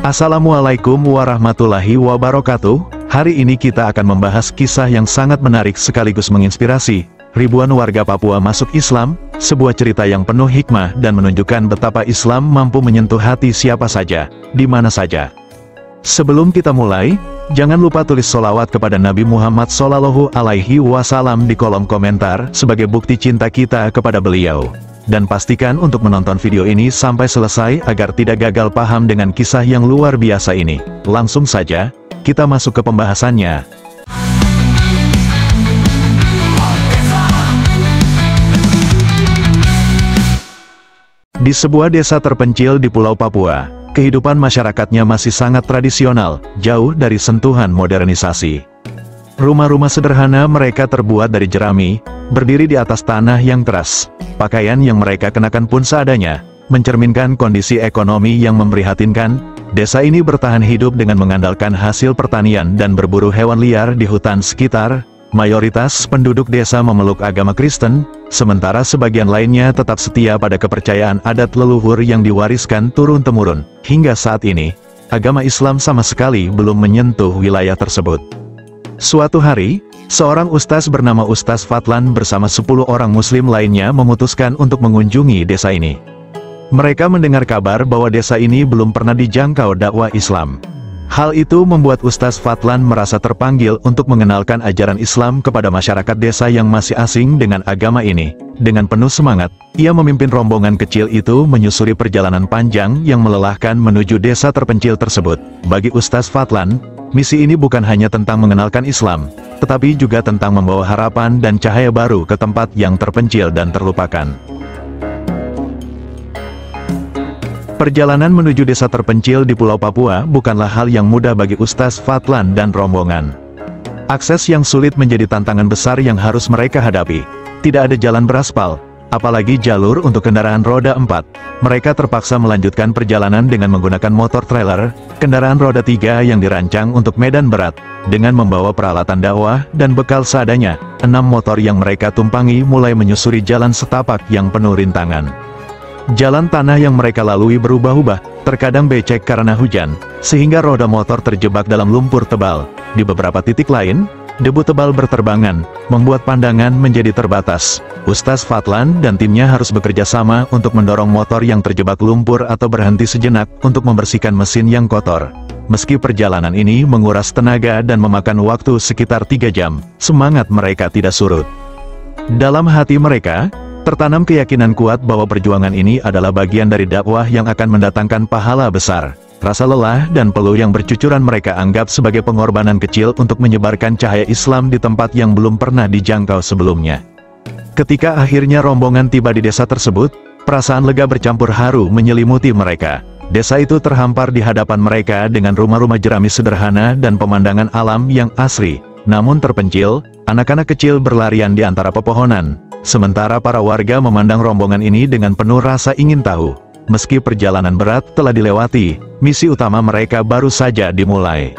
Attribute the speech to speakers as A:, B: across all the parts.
A: Assalamualaikum warahmatullahi wabarakatuh. Hari ini kita akan membahas kisah yang sangat menarik sekaligus menginspirasi. Ribuan warga Papua masuk Islam, sebuah cerita yang penuh hikmah dan menunjukkan betapa Islam mampu menyentuh hati siapa saja, di mana saja. Sebelum kita mulai, jangan lupa tulis sholawat kepada Nabi Muhammad SAW di kolom komentar sebagai bukti cinta kita kepada beliau. Dan pastikan untuk menonton video ini sampai selesai agar tidak gagal paham dengan kisah yang luar biasa ini. Langsung saja, kita masuk ke pembahasannya. Di sebuah desa terpencil di Pulau Papua, kehidupan masyarakatnya masih sangat tradisional, jauh dari sentuhan modernisasi. Rumah-rumah sederhana mereka terbuat dari jerami, berdiri di atas tanah yang keras. Pakaian yang mereka kenakan pun seadanya, mencerminkan kondisi ekonomi yang memprihatinkan. Desa ini bertahan hidup dengan mengandalkan hasil pertanian dan berburu hewan liar di hutan sekitar. Mayoritas penduduk desa memeluk agama Kristen, sementara sebagian lainnya tetap setia pada kepercayaan adat leluhur yang diwariskan turun-temurun. Hingga saat ini, agama Islam sama sekali belum menyentuh wilayah tersebut. Suatu hari, seorang ustaz bernama Ustaz Fadlan bersama 10 orang muslim lainnya memutuskan untuk mengunjungi desa ini. Mereka mendengar kabar bahwa desa ini belum pernah dijangkau dakwah Islam. Hal itu membuat Ustaz Fadlan merasa terpanggil untuk mengenalkan ajaran Islam kepada masyarakat desa yang masih asing dengan agama ini. Dengan penuh semangat, ia memimpin rombongan kecil itu menyusuri perjalanan panjang yang melelahkan menuju desa terpencil tersebut. Bagi Ustaz Fadlan, misi ini bukan hanya tentang mengenalkan Islam, tetapi juga tentang membawa harapan dan cahaya baru ke tempat yang terpencil dan terlupakan. Perjalanan menuju desa terpencil di Pulau Papua bukanlah hal yang mudah bagi Ustaz Fadlan dan rombongan. Akses yang sulit menjadi tantangan besar yang harus mereka hadapi. Tidak ada jalan beraspal, apalagi jalur untuk kendaraan roda 4. Mereka terpaksa melanjutkan perjalanan dengan menggunakan motor trailer, kendaraan roda 3 yang dirancang untuk medan berat. Dengan membawa peralatan dakwah dan bekal seadanya, 6 motor yang mereka tumpangi mulai menyusuri jalan setapak yang penuh rintangan. Jalan tanah yang mereka lalui berubah-ubah, terkadang becek karena hujan, sehingga roda motor terjebak dalam lumpur tebal. Di beberapa titik lain, debu tebal berterbangan, membuat pandangan menjadi terbatas. Ustaz Fadlan dan timnya harus bekerja sama untuk mendorong motor yang terjebak lumpur atau berhenti sejenak untuk membersihkan mesin yang kotor. Meski perjalanan ini menguras tenaga dan memakan waktu sekitar 3 jam, semangat mereka tidak surut. Dalam hati mereka, tertanam keyakinan kuat bahwa perjuangan ini adalah bagian dari dakwah yang akan mendatangkan pahala besar. Rasa lelah dan peluh yang bercucuran mereka anggap sebagai pengorbanan kecil untuk menyebarkan cahaya Islam di tempat yang belum pernah dijangkau sebelumnya. Ketika akhirnya rombongan tiba di desa tersebut, perasaan lega bercampur haru menyelimuti mereka. Desa itu terhampar di hadapan mereka dengan rumah-rumah jerami sederhana dan pemandangan alam yang asri, namun terpencil. Anak-anak kecil berlarian di antara pepohonan. Sementara para warga memandang rombongan ini dengan penuh rasa ingin tahu. Meski perjalanan berat telah dilewati, misi utama mereka baru saja dimulai.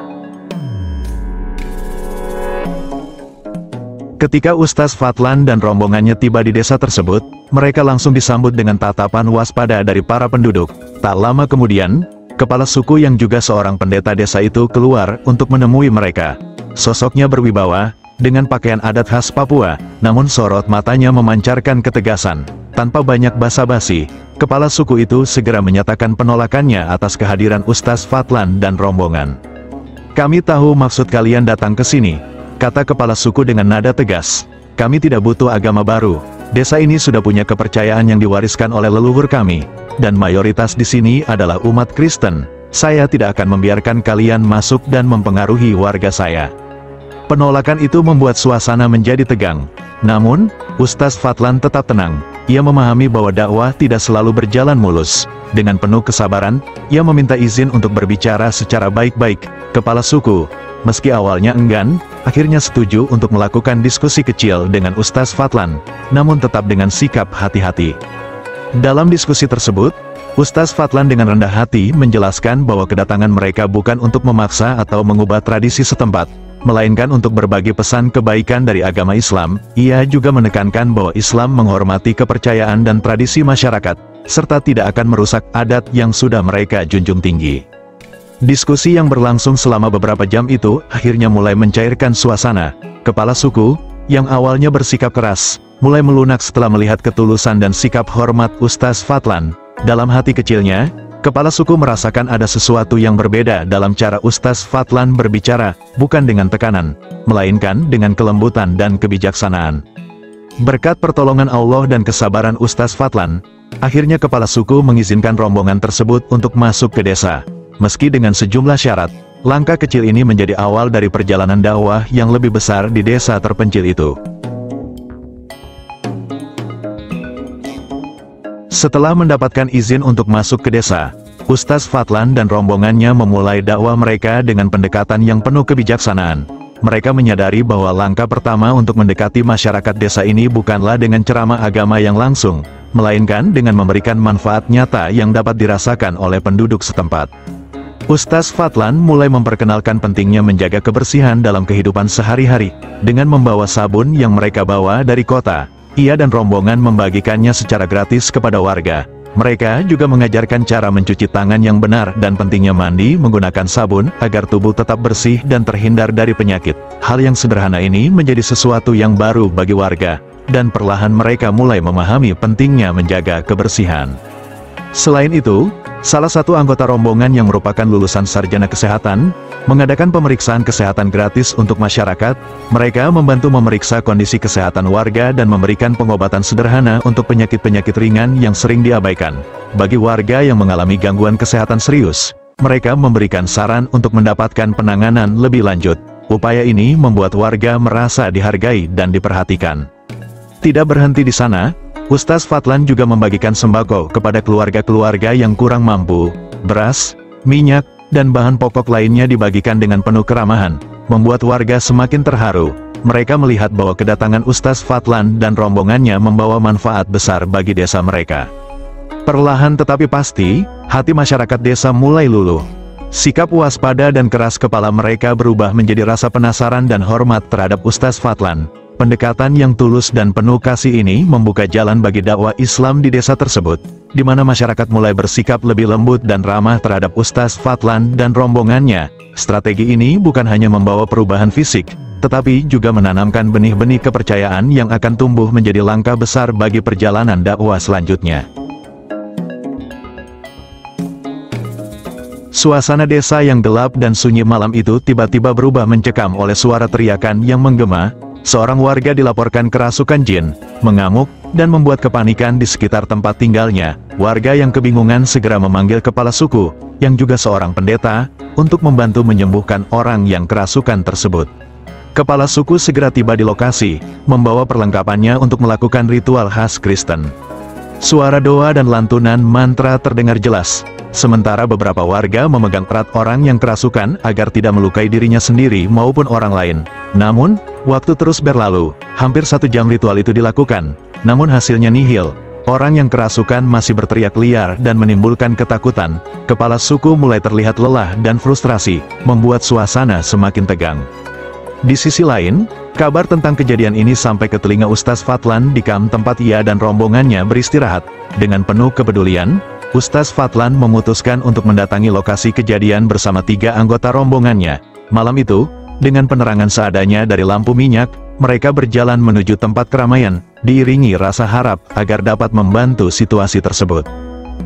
A: Ketika Ustaz Fadlan dan rombongannya tiba di desa tersebut, mereka langsung disambut dengan tatapan waspada dari para penduduk. Tak lama kemudian, kepala suku yang juga seorang pendeta desa itu keluar untuk menemui mereka. Sosoknya berwibawa, dengan pakaian adat khas Papua, namun sorot matanya memancarkan ketegasan. Tanpa banyak basa-basi, kepala suku itu segera menyatakan penolakannya atas kehadiran Ustaz Fadlan dan rombongan. "Kami tahu maksud kalian datang ke sini," kata kepala suku dengan nada tegas. "Kami tidak butuh agama baru. Desa ini sudah punya kepercayaan yang diwariskan oleh leluhur kami, dan mayoritas di sini adalah umat Kristen. Saya tidak akan membiarkan kalian masuk dan mempengaruhi warga saya." Penolakan itu membuat suasana menjadi tegang. Namun, Ustaz Fadlan tetap tenang. Ia memahami bahwa dakwah tidak selalu berjalan mulus. Dengan penuh kesabaran, ia meminta izin untuk berbicara secara baik-baik. Kepala suku, meski awalnya enggan, akhirnya setuju untuk melakukan diskusi kecil dengan Ustaz Fadlan, namun tetap dengan sikap hati-hati. Dalam diskusi tersebut, Ustaz Fadlan dengan rendah hati menjelaskan bahwa kedatangan mereka bukan untuk memaksa atau mengubah tradisi setempat, melainkan untuk berbagi pesan kebaikan dari agama Islam. Ia juga menekankan bahwa Islam menghormati kepercayaan dan tradisi masyarakat, serta tidak akan merusak adat yang sudah mereka junjung tinggi. Diskusi yang berlangsung selama beberapa jam itu akhirnya mulai mencairkan suasana. Kepala suku, yang awalnya bersikap keras, mulai melunak setelah melihat ketulusan dan sikap hormat Ustaz Fadlan. Dalam hati kecilnya, kepala suku merasakan ada sesuatu yang berbeda dalam cara Ustaz Fadlan berbicara, bukan dengan tekanan, melainkan dengan kelembutan dan kebijaksanaan. Berkat pertolongan Allah dan kesabaran Ustaz Fadlan, akhirnya kepala suku mengizinkan rombongan tersebut untuk masuk ke desa. Meski dengan sejumlah syarat, langkah kecil ini menjadi awal dari perjalanan dakwah yang lebih besar di desa terpencil itu. Setelah mendapatkan izin untuk masuk ke desa, Ustaz Fadlan dan rombongannya memulai dakwah mereka dengan pendekatan yang penuh kebijaksanaan. Mereka menyadari bahwa langkah pertama untuk mendekati masyarakat desa ini bukanlah dengan ceramah agama yang langsung, melainkan dengan memberikan manfaat nyata yang dapat dirasakan oleh penduduk setempat. Ustaz Fadlan mulai memperkenalkan pentingnya menjaga kebersihan dalam kehidupan sehari-hari. Dengan membawa sabun yang mereka bawa dari kota, ia dan rombongan membagikannya secara gratis kepada warga. Mereka juga mengajarkan cara mencuci tangan yang benar dan pentingnya mandi menggunakan sabun agar tubuh tetap bersih dan terhindar dari penyakit. Hal yang sederhana ini menjadi sesuatu yang baru bagi warga, dan perlahan mereka mulai memahami pentingnya menjaga kebersihan. Selain itu, salah satu anggota rombongan yang merupakan lulusan sarjana kesehatan, mengadakan pemeriksaan kesehatan gratis untuk masyarakat. Mereka membantu memeriksa kondisi kesehatan warga dan memberikan pengobatan sederhana untuk penyakit-penyakit ringan yang sering diabaikan. Bagi warga yang mengalami gangguan kesehatan serius, mereka memberikan saran untuk mendapatkan penanganan lebih lanjut. Upaya ini membuat warga merasa dihargai dan diperhatikan. Tidak berhenti di sana, Ustaz Fadlan juga membagikan sembako kepada keluarga-keluarga yang kurang mampu. Beras, minyak, dan bahan pokok lainnya dibagikan dengan penuh keramahan, membuat warga semakin terharu. Mereka melihat bahwa kedatangan Ustaz Fadlan dan rombongannya membawa manfaat besar bagi desa mereka. Perlahan tetapi pasti, hati masyarakat desa mulai luluh. Sikap waspada dan keras kepala mereka berubah menjadi rasa penasaran dan hormat terhadap Ustaz Fadlan. Pendekatan yang tulus dan penuh kasih ini membuka jalan bagi dakwah Islam di desa tersebut, di mana masyarakat mulai bersikap lebih lembut dan ramah terhadap Ustaz Fadlan dan rombongannya. Strategi ini bukan hanya membawa perubahan fisik, tetapi juga menanamkan benih-benih kepercayaan yang akan tumbuh menjadi langkah besar bagi perjalanan dakwah selanjutnya. Suasana desa yang gelap dan sunyi malam itu tiba-tiba berubah mencekam oleh suara teriakan yang menggema. Seorang warga dilaporkan kerasukan jin, mengamuk, dan membuat kepanikan di sekitar tempat tinggalnya. Warga yang kebingungan segera memanggil kepala suku, yang juga seorang pendeta, untuk membantu menyembuhkan orang yang kerasukan tersebut. Kepala suku segera tiba di lokasi, membawa perlengkapannya untuk melakukan ritual khas Kristen. Suara doa dan lantunan mantra terdengar jelas, sementara beberapa warga memegang erat orang yang kerasukan agar tidak melukai dirinya sendiri maupun orang lain. Namun, waktu terus berlalu, hampir 1 jam ritual itu dilakukan, namun hasilnya nihil. Orang yang kerasukan masih berteriak liar dan menimbulkan ketakutan. Kepala suku mulai terlihat lelah dan frustrasi, membuat suasana semakin tegang. Di sisi lain, kabar tentang kejadian ini sampai ke telinga Ustaz Fadlan di kamp tempat ia dan rombongannya beristirahat. Dengan penuh kepedulian, Ustaz Fadlan memutuskan untuk mendatangi lokasi kejadian bersama 3 anggota rombongannya. Malam itu, dengan penerangan seadanya dari lampu minyak, mereka berjalan menuju tempat keramaian, diiringi rasa harap agar dapat membantu situasi tersebut.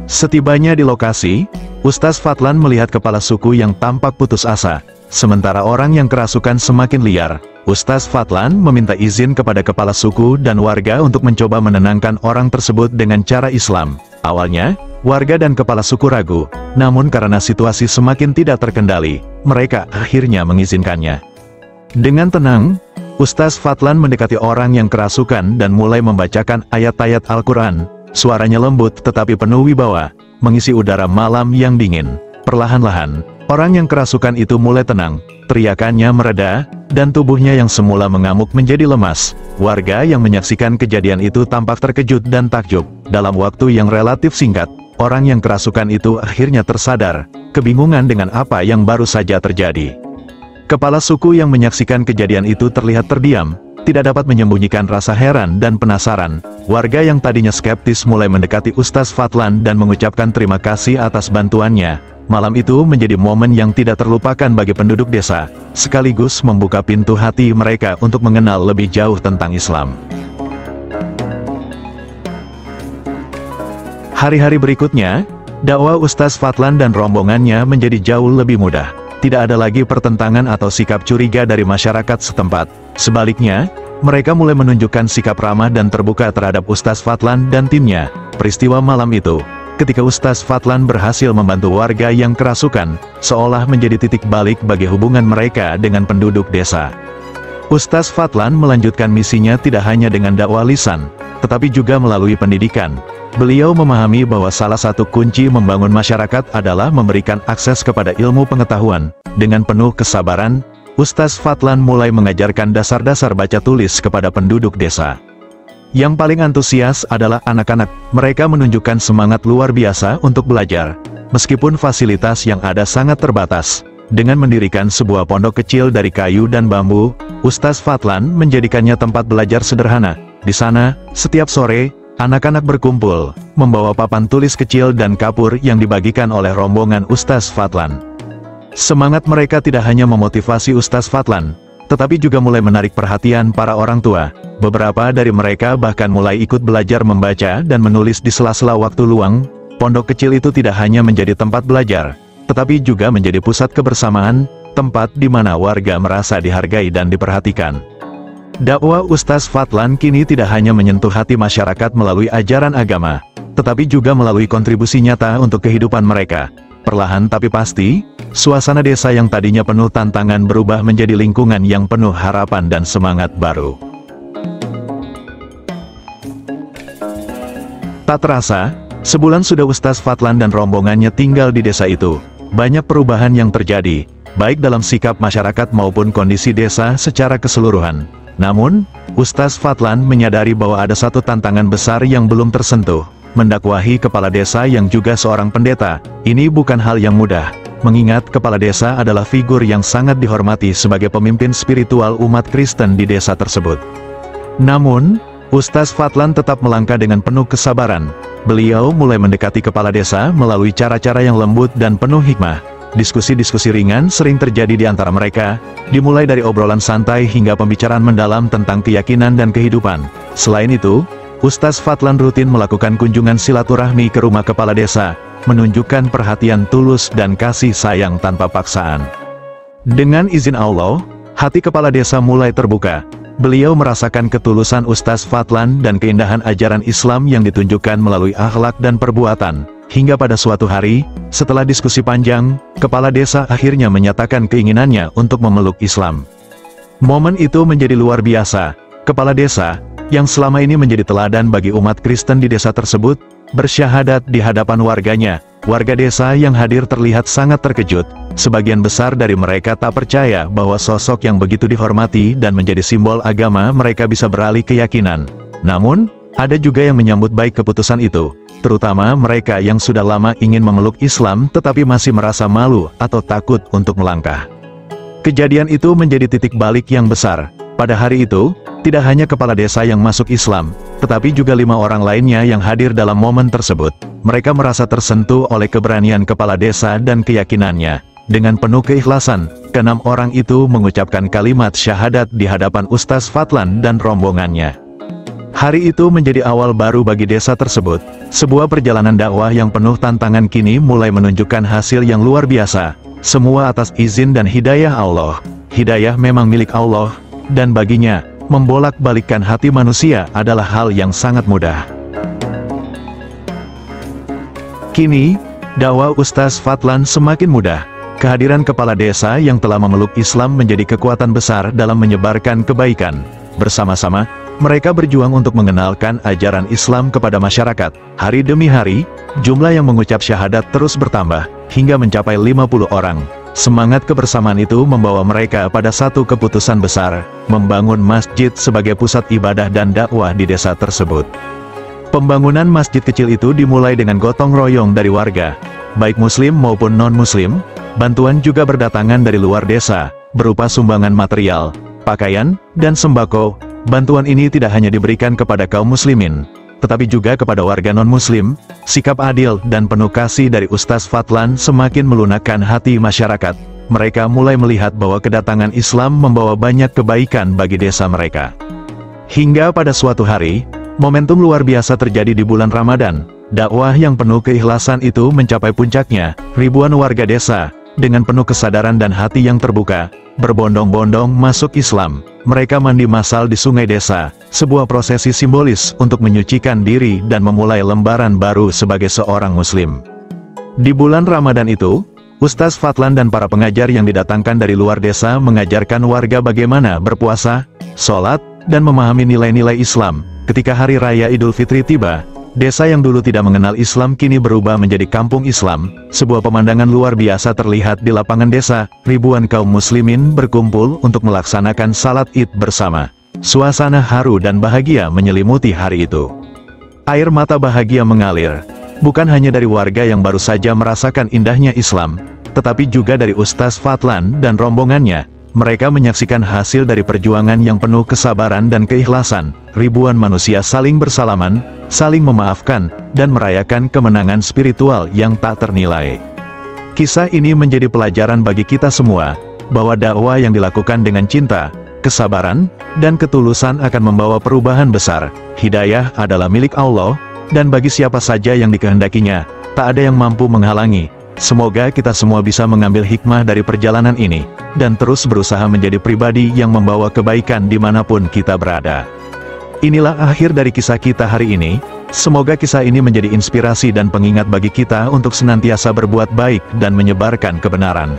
A: Setibanya di lokasi, Ustaz Fadlan melihat kepala suku yang tampak putus asa. Sementara orang yang kerasukan semakin liar, Ustaz Fadlan meminta izin kepada kepala suku dan warga untuk mencoba menenangkan orang tersebut dengan cara Islam. Awalnya, warga dan kepala suku ragu, namun karena situasi semakin tidak terkendali, mereka akhirnya mengizinkannya. Dengan tenang, Ustaz Fadlan mendekati orang yang kerasukan dan mulai membacakan ayat-ayat Al-Quran. Suaranya lembut tetapi penuh wibawa, mengisi udara malam yang dingin. Perlahan-lahan, orang yang kerasukan itu mulai tenang, teriakannya mereda, dan tubuhnya yang semula mengamuk menjadi lemas. Warga yang menyaksikan kejadian itu tampak terkejut dan takjub. Dalam waktu yang relatif singkat, orang yang kerasukan itu akhirnya tersadar, kebingungan dengan apa yang baru saja terjadi. Kepala suku yang menyaksikan kejadian itu terlihat terdiam, tidak dapat menyembunyikan rasa heran dan penasaran. Warga yang tadinya skeptis mulai mendekati Ustaz Fadlan dan mengucapkan terima kasih atas bantuannya. Malam itu menjadi momen yang tidak terlupakan bagi penduduk desa, sekaligus membuka pintu hati mereka untuk mengenal lebih jauh tentang Islam. Hari-hari berikutnya, dakwah Ustaz Fadlan dan rombongannya menjadi jauh lebih mudah. Tidak ada lagi pertentangan atau sikap curiga dari masyarakat setempat. Sebaliknya, mereka mulai menunjukkan sikap ramah dan terbuka terhadap Ustaz Fadlan dan timnya. Peristiwa malam itu, ketika Ustaz Fadlan berhasil membantu warga yang kerasukan, seolah menjadi titik balik bagi hubungan mereka dengan penduduk desa. Ustaz Fadlan melanjutkan misinya tidak hanya dengan dakwah lisan, tetapi juga melalui pendidikan. Beliau memahami bahwa salah satu kunci membangun masyarakat adalah memberikan akses kepada ilmu pengetahuan. Dengan penuh kesabaran, Ustaz Fadlan mulai mengajarkan dasar-dasar baca tulis kepada penduduk desa. Yang paling antusias adalah anak-anak. Mereka menunjukkan semangat luar biasa untuk belajar, meskipun fasilitas yang ada sangat terbatas. Dengan mendirikan sebuah pondok kecil dari kayu dan bambu, Ustaz Fadlan menjadikannya tempat belajar sederhana. Di sana, setiap sore, anak-anak berkumpul, membawa papan tulis kecil dan kapur yang dibagikan oleh rombongan Ustaz Fadlan. Semangat mereka tidak hanya memotivasi Ustaz Fadlan, tetapi juga mulai menarik perhatian para orang tua. Beberapa dari mereka bahkan mulai ikut belajar membaca dan menulis di sela-sela waktu luang. Pondok kecil itu tidak hanya menjadi tempat belajar, tetapi juga menjadi pusat kebersamaan, tempat di mana warga merasa dihargai dan diperhatikan. Dakwah Ustaz Fadlan kini tidak hanya menyentuh hati masyarakat melalui ajaran agama, tetapi juga melalui kontribusi nyata untuk kehidupan mereka. Perlahan tapi pasti, suasana desa yang tadinya penuh tantangan berubah menjadi lingkungan yang penuh harapan dan semangat baru. Tak terasa, sebulan sudah Ustaz Fadlan dan rombongannya tinggal di desa itu. Banyak perubahan yang terjadi, baik dalam sikap masyarakat maupun kondisi desa secara keseluruhan. Namun, Ustaz Fadlan menyadari bahwa ada satu tantangan besar yang belum tersentuh. Mendakwahi kepala desa yang juga seorang pendeta, ini bukan hal yang mudah, mengingat kepala desa adalah figur yang sangat dihormati sebagai pemimpin spiritual umat Kristen di desa tersebut. Namun, Ustaz Fadlan tetap melangkah dengan penuh kesabaran. Beliau mulai mendekati kepala desa melalui cara-cara yang lembut dan penuh hikmah. Diskusi-diskusi ringan sering terjadi di antara mereka, dimulai dari obrolan santai hingga pembicaraan mendalam tentang keyakinan dan kehidupan. Selain itu, Ustaz Fadlan rutin melakukan kunjungan silaturahmi ke rumah kepala desa, menunjukkan perhatian tulus dan kasih sayang tanpa paksaan. Dengan izin Allah, hati kepala desa mulai terbuka. Beliau merasakan ketulusan Ustaz Fadlan dan keindahan ajaran Islam yang ditunjukkan melalui akhlak dan perbuatan. Hingga pada suatu hari, setelah diskusi panjang, kepala desa akhirnya menyatakan keinginannya untuk memeluk Islam. Momen itu menjadi luar biasa. Kepala desa, yang selama ini menjadi teladan bagi umat Kristen di desa tersebut, bersyahadat di hadapan warganya. Warga desa yang hadir terlihat sangat terkejut. Sebagian besar dari mereka tak percaya bahwa sosok yang begitu dihormati dan menjadi simbol agama mereka bisa beralih keyakinan. Namun, ada juga yang menyambut baik keputusan itu, terutama mereka yang sudah lama ingin memeluk Islam tetapi masih merasa malu atau takut untuk melangkah. Kejadian itu menjadi titik balik yang besar. Pada hari itu, tidak hanya kepala desa yang masuk Islam, tetapi juga 5 orang lainnya yang hadir dalam momen tersebut. Mereka merasa tersentuh oleh keberanian kepala desa dan keyakinannya. Dengan penuh keikhlasan, ke-6 orang itu mengucapkan kalimat syahadat di hadapan Ustaz Fadlan dan rombongannya. Hari itu menjadi awal baru bagi desa tersebut. Sebuah perjalanan dakwah yang penuh tantangan kini mulai menunjukkan hasil yang luar biasa. Semua atas izin dan hidayah Allah. Hidayah memang milik Allah, dan baginya, membolak-balikkan hati manusia adalah hal yang sangat mudah. Kini, dakwah Ustaz Fadlan semakin mudah. Kehadiran kepala desa yang telah memeluk Islam menjadi kekuatan besar dalam menyebarkan kebaikan. Bersama-sama, mereka berjuang untuk mengenalkan ajaran Islam kepada masyarakat. Hari demi hari, jumlah yang mengucap syahadat terus bertambah, hingga mencapai 50 orang. Semangat kebersamaan itu membawa mereka pada satu keputusan besar, membangun masjid sebagai pusat ibadah dan dakwah di desa tersebut. Pembangunan masjid kecil itu dimulai dengan gotong royong dari warga, baik muslim maupun non-muslim. Bantuan juga berdatangan dari luar desa, berupa sumbangan material, pakaian, dan sembako. Bantuan ini tidak hanya diberikan kepada kaum muslimin, tetapi juga kepada warga non-muslim. Sikap adil dan penuh kasih dari Ustaz Fadlan semakin melunakkan hati masyarakat. Mereka mulai melihat bahwa kedatangan Islam membawa banyak kebaikan bagi desa mereka. Hingga pada suatu hari, momentum luar biasa terjadi di bulan Ramadan. Dakwah yang penuh keikhlasan itu mencapai puncaknya. Ribuan warga desa, dengan penuh kesadaran dan hati yang terbuka, berbondong-bondong masuk Islam. Mereka mandi massal di sungai desa, sebuah prosesi simbolis untuk menyucikan diri dan memulai lembaran baru sebagai seorang muslim. Di bulan Ramadan itu, Ustaz Fadlan dan para pengajar yang didatangkan dari luar desa mengajarkan warga bagaimana berpuasa, sholat, dan memahami nilai-nilai Islam. Ketika Hari Raya Idul Fitri tiba, desa yang dulu tidak mengenal Islam kini berubah menjadi kampung Islam. Sebuah pemandangan luar biasa terlihat di lapangan desa. Ribuan kaum muslimin berkumpul untuk melaksanakan salat Id bersama. Suasana haru dan bahagia menyelimuti hari itu. Air mata bahagia mengalir, bukan hanya dari warga yang baru saja merasakan indahnya Islam, tetapi juga dari Ustaz Fadlan dan rombongannya. Mereka menyaksikan hasil dari perjuangan yang penuh kesabaran dan keikhlasan. Ribuan manusia saling bersalaman, saling memaafkan, dan merayakan kemenangan spiritual yang tak ternilai. Kisah ini menjadi pelajaran bagi kita semua, bahwa dakwah yang dilakukan dengan cinta, kesabaran, dan ketulusan akan membawa perubahan besar. Hidayah adalah milik Allah, dan bagi siapa saja yang dikehendakinya, tak ada yang mampu menghalangi. Semoga kita semua bisa mengambil hikmah dari perjalanan ini, dan terus berusaha menjadi pribadi yang membawa kebaikan dimanapun kita berada. Inilah akhir dari kisah kita hari ini. Semoga kisah ini menjadi inspirasi dan pengingat bagi kita untuk senantiasa berbuat baik dan menyebarkan kebenaran.